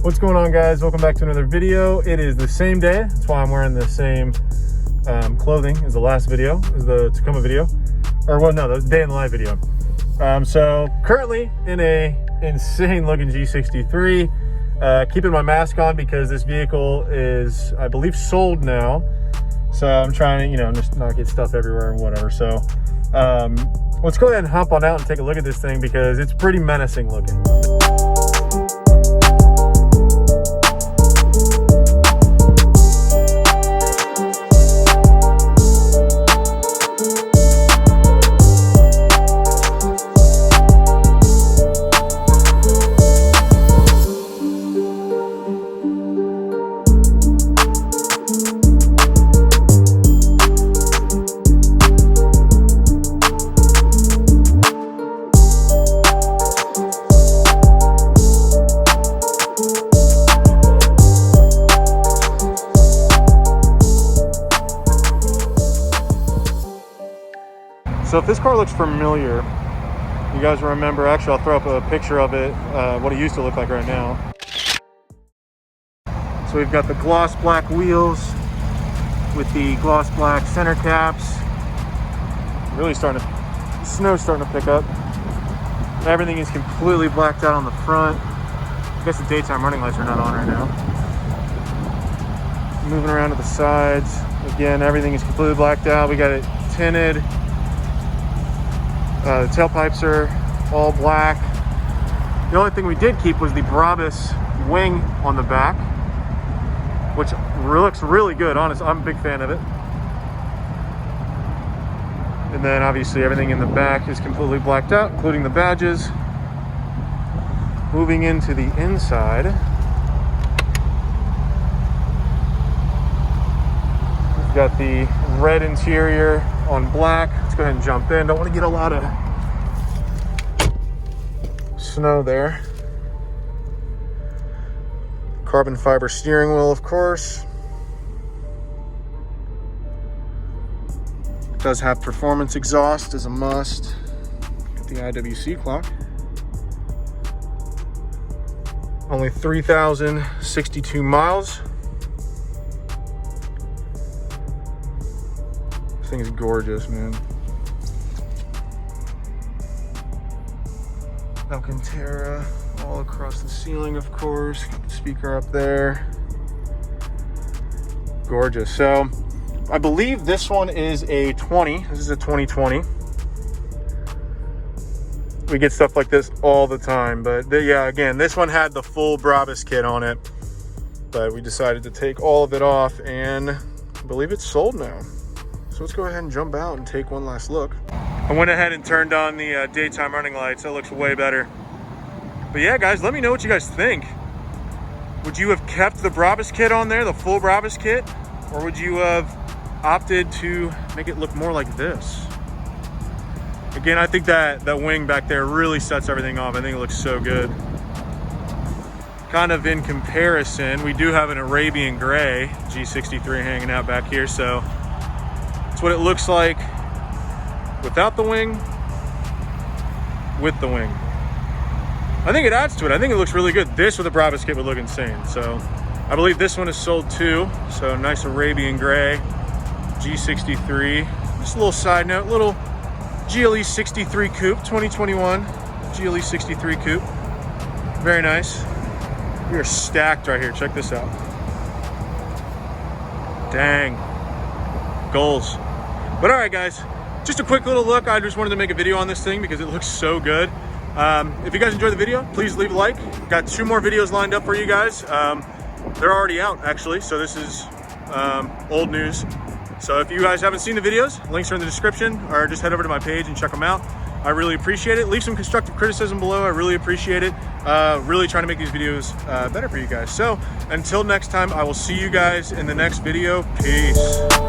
What's going on, guys? Welcome back to another video. It is the same day. That's why I'm wearing the same clothing as the last video, as the Tacoma video. Or, well, no, that was the day in the live video. So currently in a insane looking G63, keeping my mask on because this vehicle is, I believe, sold now. So I'm trying to, just not get stuff everywhere and whatever. So let's go ahead and hop on out and take a look at this thing because it's pretty menacing looking. So if this car looks familiar, you guys remember, actually I'll throw up a picture of it, what it used to look like right now. So we've got the gloss black wheels with the gloss black center caps. Really snow's starting to pick up. Everything is completely blacked out on the front. I guess the daytime running lights are not on right now. Moving around to the sides. Again, everything is completely blacked out. We got it tinted. The tailpipes are all black. The only thing we did keep was the Brabus wing on the back, which looks really good, honestly. I'm a big fan of it. And then obviously everything in the back is completely blacked out, including the badges. Moving into the inside, we've got the red interior on black. Let's go ahead and jump in. Don't want to get a lot of snow there. Carbon fiber steering wheel, of course. It does have performance exhaust as a must. Got the IWC clock. Only 3,062 miles. This thing is gorgeous, man. Alcantara all across the ceiling, of course. Got the speaker up there. Gorgeous. So I believe this one is a 20. This is a 2020. We get stuff like this all the time, but yeah, again, this one had the full Brabus kit on it, but we decided to take all of it off, and I believe it's sold now. So let's go ahead and jump out and take one last look. I went ahead and turned on the daytime running lights. That looks way better. But yeah, guys, let me know what you guys think. Would you have kept the Brabus kit on there, the full Brabus kit? Or would you have opted to make it look more like this? Again, I think that wing back there really sets everything off. I think it looks so good. Kind of in comparison, we do have an Arabian gray G63 hanging out back here. So that's what it looks like without the wing, with the wing. I think it adds to it. I think it looks really good. This with a Brabus kit would look insane. So I believe this one is sold too. So nice Arabian gray G63. Just a little side note, little GLE 63 coupe, 2021 GLE 63 coupe. Very nice. We are stacked right here. Check this out. Dang. Goals. But all right, guys. Just a quick little look. I just wanted to make a video on this thing because it looks so good. If you guys enjoyed the video, please leave a like. Got 2 more videos lined up for you guys. They're already out, actually, so this is old news. So if you guys haven't seen the videos, links are in the description, or just head over to my page and check them out. I really appreciate it. Leave some constructive criticism below. I really appreciate it. Really trying to make these videos better for you guys. So until next time, I will see you guys in the next video. Peace.